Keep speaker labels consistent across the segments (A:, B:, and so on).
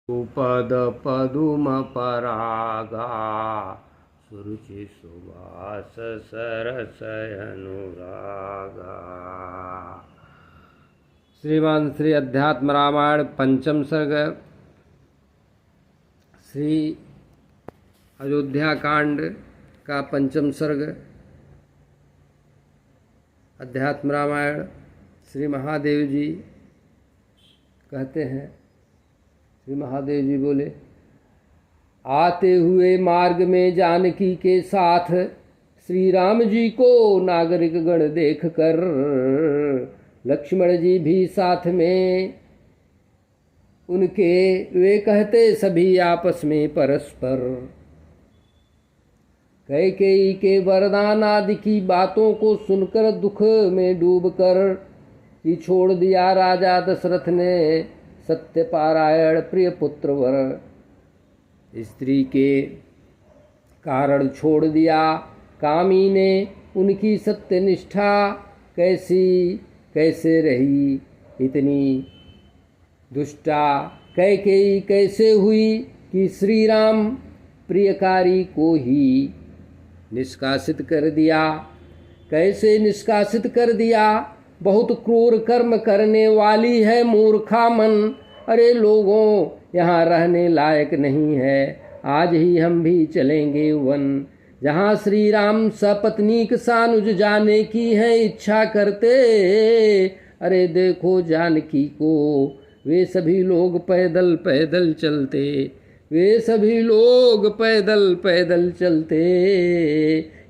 A: पद पदुम परागा सुरुचि सुवास सरसय अनुरागा। श्रीमान श्री अध्यात्म रामायण पंचम सर्ग श्री अयोध्या कांड का पंचम सर्ग। अध्यात्म रामायण श्री महादेव जी कहते हैं, श्री महादेव जी बोले, आते हुए मार्ग में जानकी के साथ श्री राम जी को नागरिक गण देख कर लक्ष्मण जी भी साथ में उनके वे कहते सभी आपस में परस्पर। कैकेयी के वरदान आदि की बातों को सुनकर दुख में डूबकर कि छोड़ दिया राजा दशरथ ने सत्यपारायण प्रिय पुत्र वर। स्त्री के कारण छोड़ दिया कामी ने उनकी सत्यनिष्ठा, कैसे रही इतनी दुष्टा। कैकेयी कैसे हुई कि श्री राम प्रियकारी को ही निष्कासित कर दिया। कैसे निष्कासित कर दिया, बहुत क्रूर कर्म करने वाली है मूर्खा मन। अरे लोगों, यहाँ रहने लायक नहीं है, आज ही हम भी चलेंगे वन। जहाँ श्री राम सपत्नीक सानुज जाने की है इच्छा करते। अरे देखो जानकी को, वे सभी लोग पैदल पैदल चलते, वे सभी लोग पैदल पैदल चलते।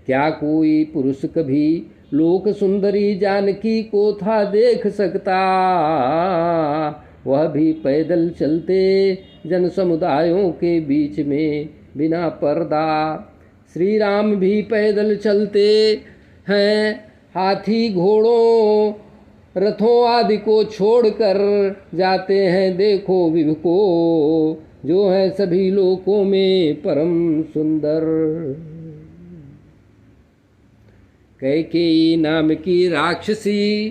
A: क्या कोई पुरुष कभी लोक सुंदरी जानकी को था देख सकता। वह भी पैदल चलते जन समुदायों के बीच में बिना पर्दा। श्री राम भी पैदल चलते हैं, हाथी घोड़ों रथों आदि को छोड़कर जाते हैं। देखो विभ को, जो है सभी लोकों में परम सुंदर। कैकेयी नाम की राक्षसी,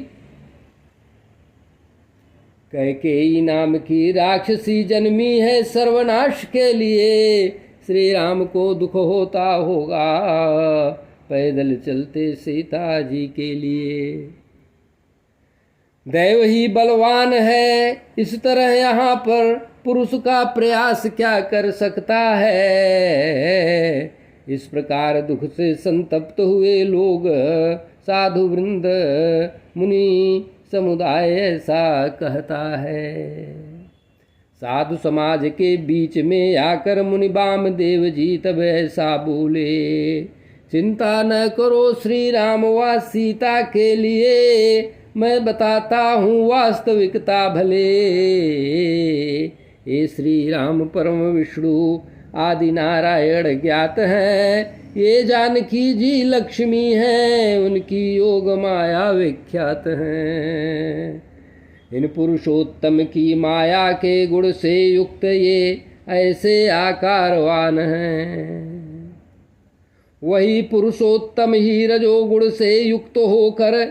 A: कैकेयी नाम की राक्षसी जन्मी है सर्वनाश के लिए। श्री राम को दुख होता होगा पैदल चलते सीता जी के लिए। दैव ही बलवान है, इस तरह यहाँ पर पुरुष का प्रयास क्या कर सकता है। इस प्रकार दुख से संतप्त हुए लोग साधु वृंद मुनि समुदाय ऐसा कहता है। साधु समाज के बीच में आकर मुनि वामदेव जी तब ऐसा बोले, चिंता न करो श्री राम व सीता के लिए, मैं बताता हूँ वास्तविकता भले। ये श्री राम परम विष्णु आदि नारायण ज्ञात हैं। ये जानकी जी लक्ष्मी हैं, उनकी योग माया विख्यात हैं। इन पुरुषोत्तम की माया के गुण से युक्त ये ऐसे आकारवान हैं। वही पुरुषोत्तम ही रजोगुण से युक्त होकर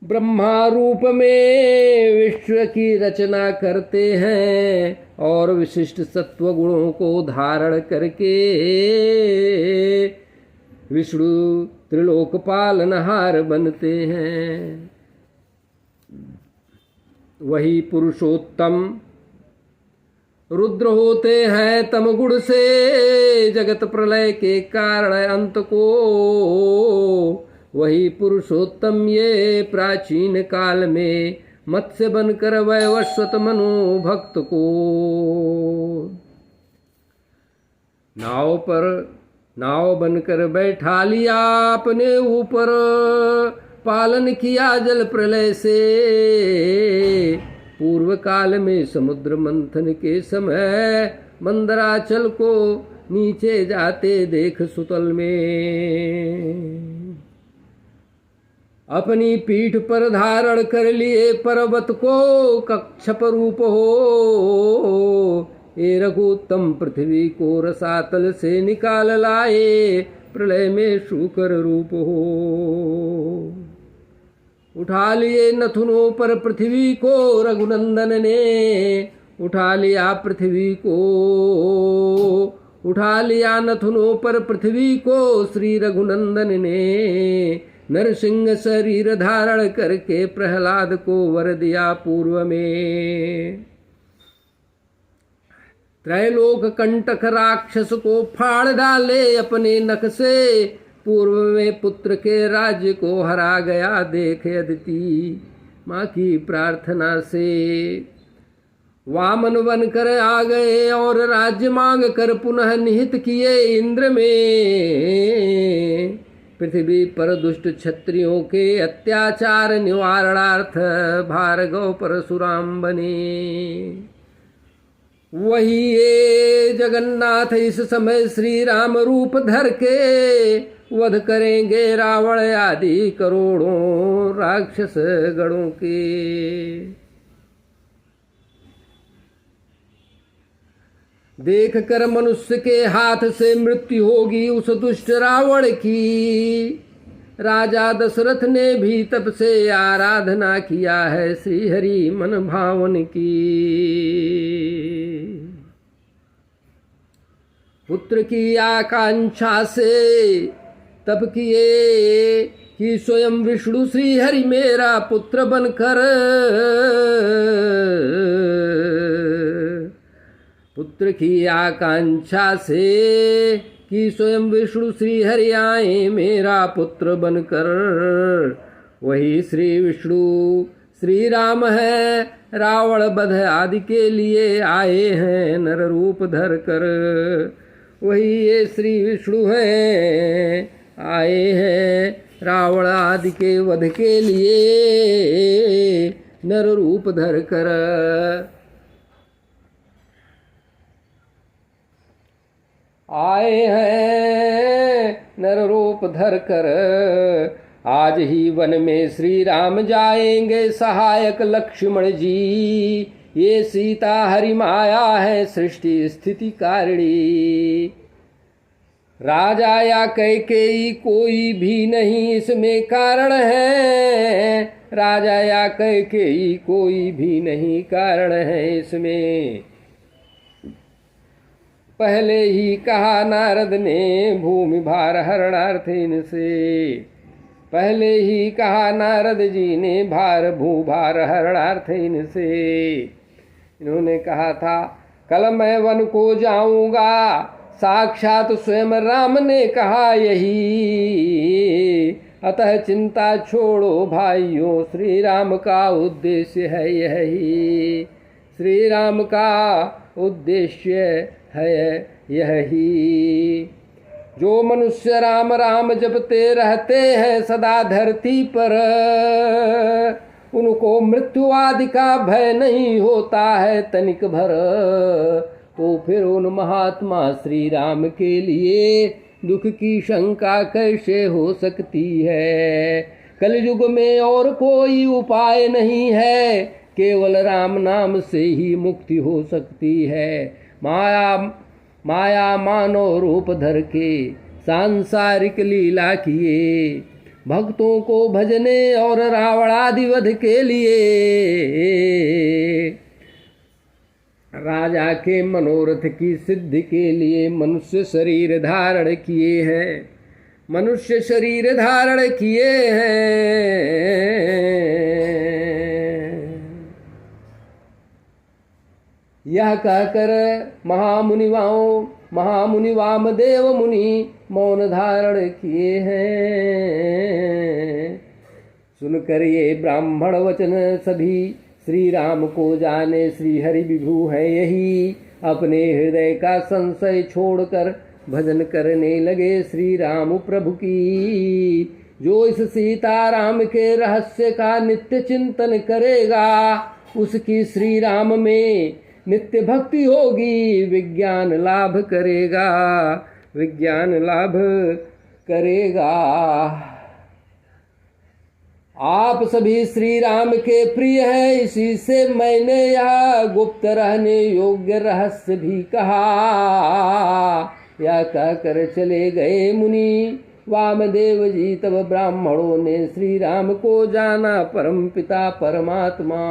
A: ब्रह्मा रूप में विश्व की रचना करते हैं और विशिष्ट सत्व गुणों को धारण करके विष्णु त्रिलोक पालनहार बनते हैं। वही पुरुषोत्तम रुद्र होते हैं तम गुण से जगत प्रलय के कारण अंत को। वही पुरुषोत्तम ये प्राचीन काल में मत्स्य बनकर वैवस्वत मनु भक्त को नाव बनकर बैठा लिया अपने ऊपर। पालन किया जल प्रलय से, पूर्व काल में समुद्र मंथन के समय मंदराचल को नीचे जाते देख सुतल में। अपनी पीठ पर धारण कर लिए पर्वत को कक्षप रूप हो। ये रघुत्तम पृथ्वी को रसातल से निकाल लाए, प्रलय में शूकर रूप हो। उठा लिए नथुनों पर पृथ्वी को रघुनंदन ने, उठा लिया पृथ्वी को, उठा लिया नथुनों पर पृथ्वी को। श्री रघुनंदन ने नरसिंह शरीर धारण करके प्रहलाद को वर दिया पूर्व में। त्रैलोक कंटक राक्षस को फाड़ डाले अपने नख से, पूर्व में पुत्र के राज्य को हरा गया देख अदिति माँ की प्रार्थना से। वामन बनकर आ गए और राज्य मांग कर पुनः निहित किए इंद्र में। पृथ्वी पर दुष्ट क्षत्रियों के अत्याचार निवारणार्थ भार्गव परशुराम बने। वही ये जगन्नाथ इस समय श्री राम रूप धर के वध करेंगे रावण आदि करोड़ों राक्षस गणों के। देख कर मनुष्य के हाथ से मृत्यु होगी उस दुष्ट रावण की। राजा दशरथ ने भी तब से आराधना किया है श्री हरि मन भावन की। पुत्र की आकांक्षा से तब किए कि स्वयं विष्णु श्री हरि मेरा पुत्र बनकर, पुत्र की आकांक्षा से कि स्वयं विष्णु श्री हरि आए मेरा पुत्र बनकर। वही श्री विष्णु श्री राम है, रावण वध आदि के लिए आए हैं नर रूप धर कर। वही ये श्री विष्णु हैं, आए हैं रावण आदि के वध के लिए नर रूप धर कर। आए हैं नर रूप धर कर। आज ही वन में श्री राम जाएंगे सहायक लक्ष्मण जी। ये सीता हरि माया है सृष्टि स्थिति कारिणी। राजा या कैकेयी कोई भी नहीं इसमें कारण है। राजा या कैकेयी कोई भी नहीं कारण है इसमें। पहले ही कहा नारद ने भूमि भार हरणार्थ इनसे। पहले ही कहा नारद जी ने भूभार हरणार्थ इनसे। इन्होंने कहा था कल मैं वन को जाऊंगा, साक्षात स्वयं राम ने कहा यही। अतः चिंता छोड़ो भाइयों, श्री राम का उद्देश्य है यही। श्री राम का उद्देश्य है यही। जो मनुष्य राम राम जपते रहते हैं सदा धरती पर, उनको मृत्यु आदि का भय नहीं होता है तनिक भर। तो फिर उन महात्मा श्री राम के लिए दुख की शंका कैसे हो सकती है। कलयुग में और कोई उपाय नहीं है, केवल राम नाम से ही मुक्ति हो सकती है। माया मानव रूप धर के सांसारिक लीला किए, भक्तों को भजने और रावणादि वध के लिए राजा के मनोरथ की सिद्धि के लिए मनुष्य शरीर धारण किए हैं। मनुष्य शरीर धारण किए हैं। यह कहकर महामुनि वामदेव मुनि मौन धारण किए हैं। सुनकर ये ब्राह्मण वचन सभी श्री राम को जाने श्री हरि विभु है यही। अपने हृदय का संशय छोड़कर भजन करने लगे श्री राम प्रभु की। जो इस सीताराम के रहस्य का नित्य चिंतन करेगा, उसकी श्री राम में नित्य भक्ति होगी, विज्ञान लाभ करेगा, विज्ञान लाभ करेगा। आप सभी श्री राम के प्रिय हैं, इसी से मैंने यह गुप्त रहने योग्य रहस्य भी कहा। या कहकर चले गए मुनि वामदेव जी। तब ब्राह्मणों ने श्री राम को जाना परम पिता परमात्मा।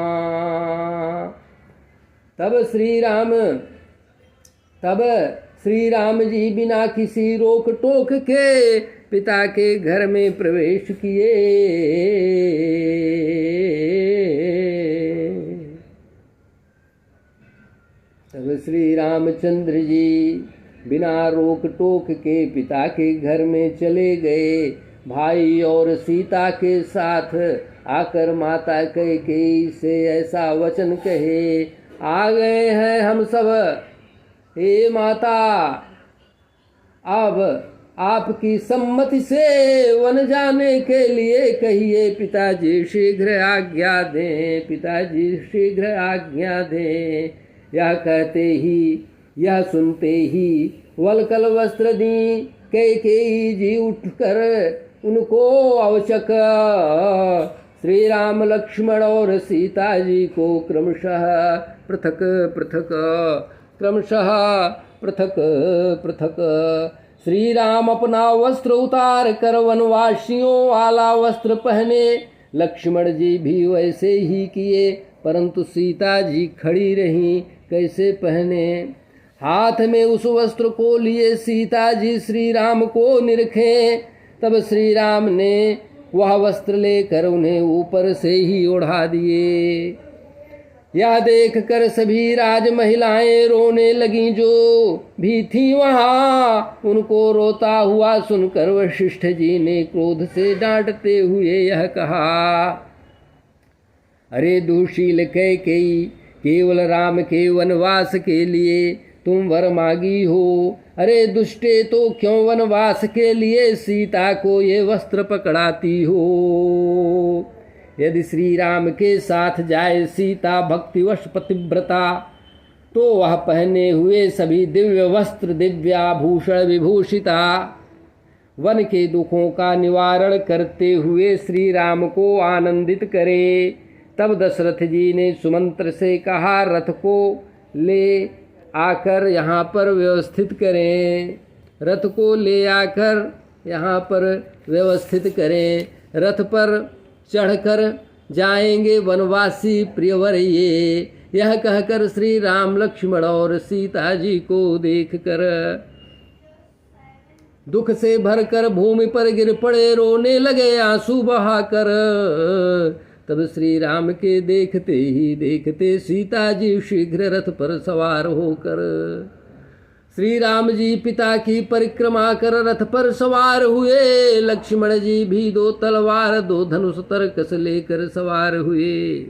A: तब श्री राम जी बिना किसी रोक टोक के पिता के घर में प्रवेश किए। तब श्री रामचंद्र जी बिना रोक टोक के पिता के घर में चले गए। भाई और सीता के साथ आकर माता कैकेयी से ऐसा वचन कहे, आ गए हैं हम सब, हे माता, अब आपकी सम्मति से वन जाने के लिए कहिए। पिताजी शीघ्र आज्ञा दें, पिताजी शीघ्र आज्ञा दें। यह कहते ही, यह सुनते ही वलकल वस्त्र दी कैकेयी जी उठकर उनको आवश्यक श्री राम लक्ष्मण और सीता जी को क्रमशः पृथक पृथक श्री राम अपना वस्त्र उतार कर वनवासियों वाला वस्त्र पहने। लक्ष्मण जी भी वैसे ही किए, परंतु सीता जी खड़ी रहीं, कैसे पहने। हाथ में उस वस्त्र को लिए सीता जी श्री राम को निरखे। तब श्री राम ने वह वस्त्र लेकर उन्हें ऊपर से ही ओढ़ा दिए। यह देख कर सभी राज महिलाएं रोने लगीं जो भी थी वहाँ। उनको रोता हुआ सुनकर वशिष्ठ जी ने क्रोध से डांटते हुए यह कहा, अरे दुशील कैकेयी, केवल राम के वनवास के लिए तुम वर मांगी हो। अरे दुष्टे, तो क्यों वनवास के लिए सीता को ये वस्त्र पकड़ाती हो। यदि श्री राम के साथ जाए सीता भक्तिवश पतिव्रता, तो वह पहने हुए सभी दिव्य वस्त्र दिव्याभूषण विभूषिता वन के दुखों का निवारण करते हुए श्री राम को आनंदित करे। तब दशरथ जी ने सुमंत्र से कहा, रथ को ले आकर यहाँ पर व्यवस्थित करें, रथ को ले आकर यहाँ पर व्यवस्थित करें। रथ पर चढ़कर जाएंगे वनवासी प्रियवर ये। यह कहकर श्री राम लक्ष्मण और सीता जी को देखकर दुख से भरकर भूमि पर गिर पड़े, रोने लगे आंसू बहाकर। तब श्री राम के देखते ही देखते सीता जी शीघ्र रथ पर सवार होकर श्री राम जी पिता की परिक्रमा कर रथ पर सवार हुए। लक्ष्मण जी भी 2 तलवार 2 धनुष तरकस लेकर सवार हुए।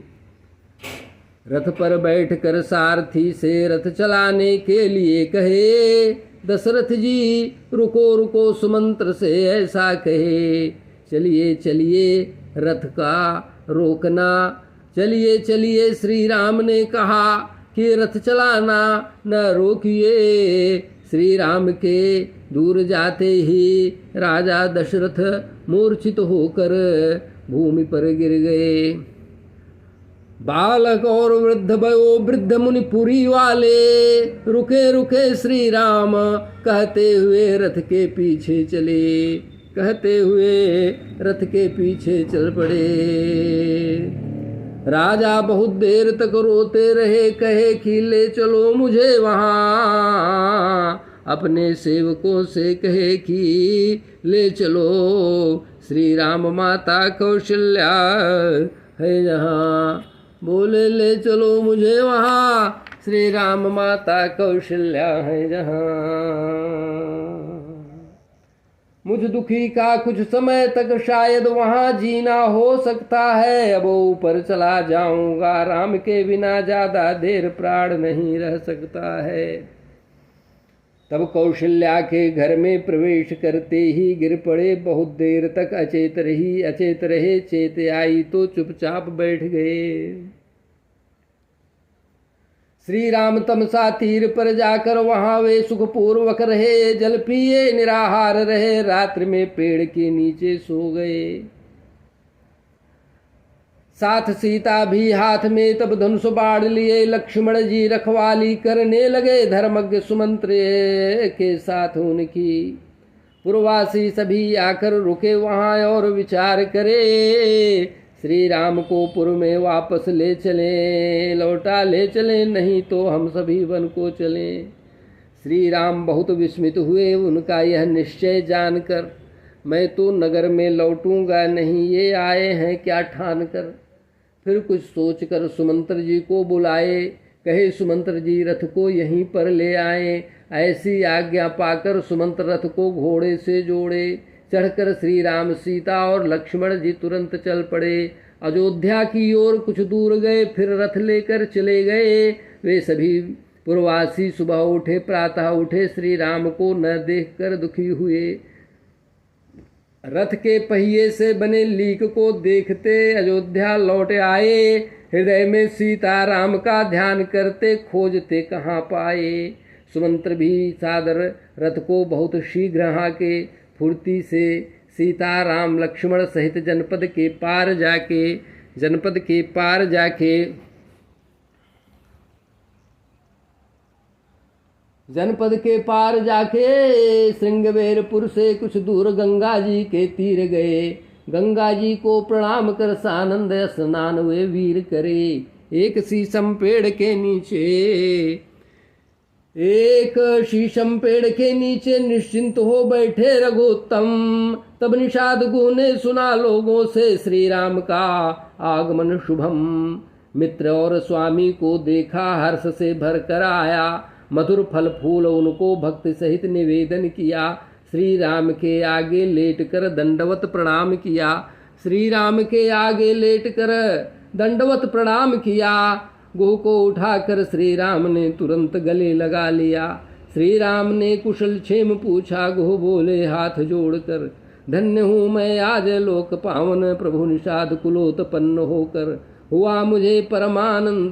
A: रथ पर बैठकर सारथी से रथ चलाने के लिए कहे। दशरथ जी रुको रुको सुमंत्र से ऐसा कहे, चलिए चलिए रथ का रोकना, चलिए चलिए श्री राम ने कहा कि रथ चलाना न रोकिए। श्री राम के दूर जाते ही राजा दशरथ मूर्छित होकर भूमि पर गिर गए। बालक और वृद्ध भयो वृद्ध मुनिपुरी वाले रुके रुके श्री राम कहते हुए रथ के पीछे चले, कहते हुए रथ के पीछे चल पड़े। राजा बहुत देर तक रोते रहे, कहे कि ले चलो मुझे वहाँ। अपने सेवकों से कहे कि ले चलो, श्री राम माता कौशल्या है जहाँ। बोले ले चलो मुझे वहाँ, श्री राम माता कौशल्या है जहाँ। मुझ दुखी का कुछ समय तक शायद वहाँ जीना हो सकता है। अब ऊपर चला जाऊंगा, राम के बिना ज्यादा देर प्राण नहीं रह सकता है। तब कौशल्या के घर में प्रवेश करते ही गिर पड़े। बहुत देर तक अचेत रहे। चेत आई तो चुपचाप बैठ गए। श्री राम तमसा तीर पर जाकर वहां वे सुखपूर्वक रहे, जल पिए निराहार रहे, रात्रि में पेड़ के नीचे सो गए। साथ सीता भी हाथ में तब धनुष बाढ़ लिए लक्ष्मण जी रखवाली करने लगे। धर्मज्ञ सुमंत्र के साथ उनकी पुरवासी सभी आकर रुके वहां और विचार करे। श्री राम को पुर में वापस ले चलें, लौटा ले चलें, नहीं तो हम सभी वन को चलें। श्री राम बहुत विस्मित हुए उनका यह निश्चय जानकर। मैं तो नगर में लौटूंगा नहीं, ये आए हैं क्या ठान कर। फिर कुछ सोचकर सुमंत्र जी को बुलाए, कहे सुमंत्र जी रथ को यहीं पर ले आए। ऐसी आज्ञा पाकर सुमंत्र रथ को घोड़े से जोड़े। चढ़कर श्री राम, सीता और लक्ष्मण जी तुरंत चल पड़े। अयोध्या की ओर कुछ दूर गए, फिर रथ लेकर चले गए। वे सभी पुरवासी सुबह उठे, प्रातः उठे, श्री राम को न देखकर दुखी हुए। रथ के पहिए से बने लीक को देखते अयोध्या लौट आए। हृदय में सीता राम का ध्यान करते, खोजते कहाँ पाए। सुमंत्र भी सादर रथ को बहुत शीघ्र हाके। फुर्ती से सीता राम लक्ष्मण सहित जनपद के पार जाके श्रृंगवेरपुर से कुछ दूर गंगा जी के तीर गए। गंगा जी को प्रणाम कर सानंद स्नान वे वीर करे। एक शीशम पेड़ के नीचे निश्चिंत हो बैठे रघुत्तम। तब निषाद गुह ने सुना लोगों से श्री राम का आगमन शुभम। मित्र और स्वामी को देखा, हर्ष से भर कर आया। मधुर फल फूल उनको भक्ति सहित निवेदन किया। श्री राम के आगे लेट कर दंडवत प्रणाम किया। श्री राम के आगे लेट कर दंडवत प्रणाम किया। गुह को उठाकर श्री राम ने तुरंत गले लगा लिया। श्री राम ने कुशल क्षेम पूछा। गुह बोले हाथ जोड़कर, धन्य हूँ मैं आज लोक पावन, प्रभु निषाद कुलोत्पन्न होकर। हुआ मुझे परमानंद,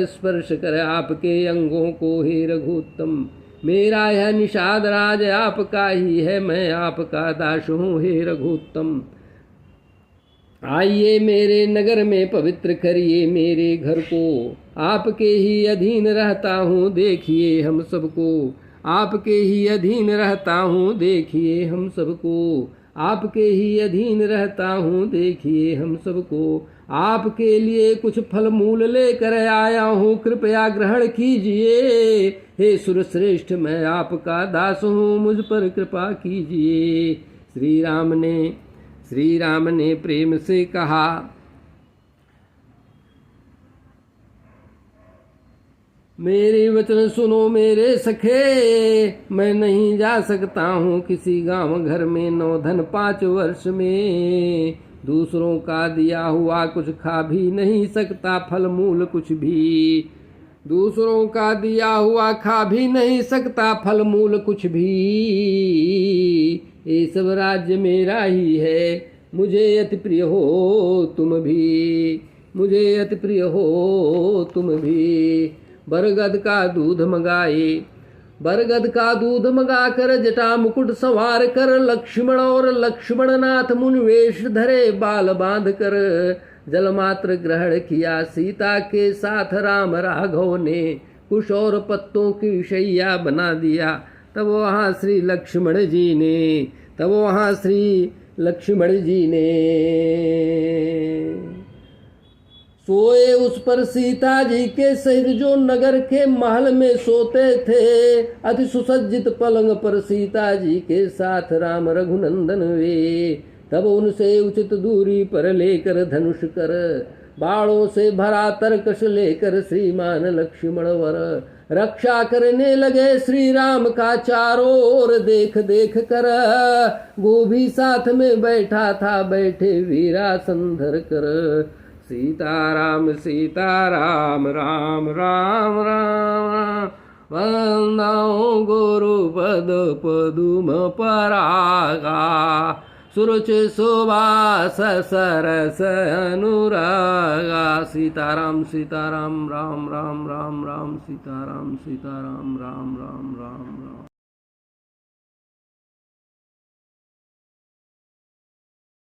A: स्पर्श कर आपके अंगों को हे रघुत्तम। मेरा यह निषाद राज आपका ही है, मैं आपका दास हूँ हे रघुत्तम। आइए मेरे नगर में पवित्र करिए मेरे घर को। आपके ही अधीन रहता हूँ देखिए हम सबको। आपके ही अधीन रहता हूँ देखिए हम सबको। आपके ही अधीन रहता हूँ देखिए हम सबको। आपके लिए कुछ फल मूल लेकर आया हूँ, कृपया ग्रहण कीजिए। हे सुरश्रेष्ठ मैं आपका दास हूँ, मुझ पर कृपा कीजिए। श्री राम ने प्रेम से कहा, मेरे वचन सुनो मेरे सखे। मैं नहीं जा सकता हूँ किसी गांव घर में, 9 धन 5 वर्ष में। दूसरों का दिया हुआ कुछ खा भी नहीं सकता, फल मूल कुछ भी। दूसरों का दिया हुआ खा भी नहीं सकता, फल मूल कुछ भी। ये सब राज्य मेरा ही है, मुझे अति प्रिय हो तुम भी। मुझे अति प्रिय हो तुम भी। बरगद का दूध मंगा कर जटा मुकुट संवार कर, लक्ष्मण और लक्ष्मणनाथ मुनिवेश धरे बाल बांध कर। जलमात्र ग्रहण किया सीता के साथ राम राघव ने, कुश और पत्तों की शैया बना दिया। तब वहाँ श्री लक्ष्मण जी ने सोए उस पर सीता जी के सहित, जो नगर के महल में सोते थे। अति सुसज्जित पलंग पर सीता जी के साथ राम रघुनंदन वे। तब उनसे उचित दूरी पर लेकर धनुष कर, बाणों से भरा तरकश लेकर श्रीमान लक्ष्मण वर। रक्षा करने लगे श्री राम का चारों ओर देख देख कर। वो भी साथ में बैठा था, बैठे वीरासन धर कर। सीताराम राम राम राम। वंदौ गुरुपद पदुम परागा, सुरुचि सुवास सरस अनुरागा। सीताराम राम राम राम राम, सीताराम राम राम राम।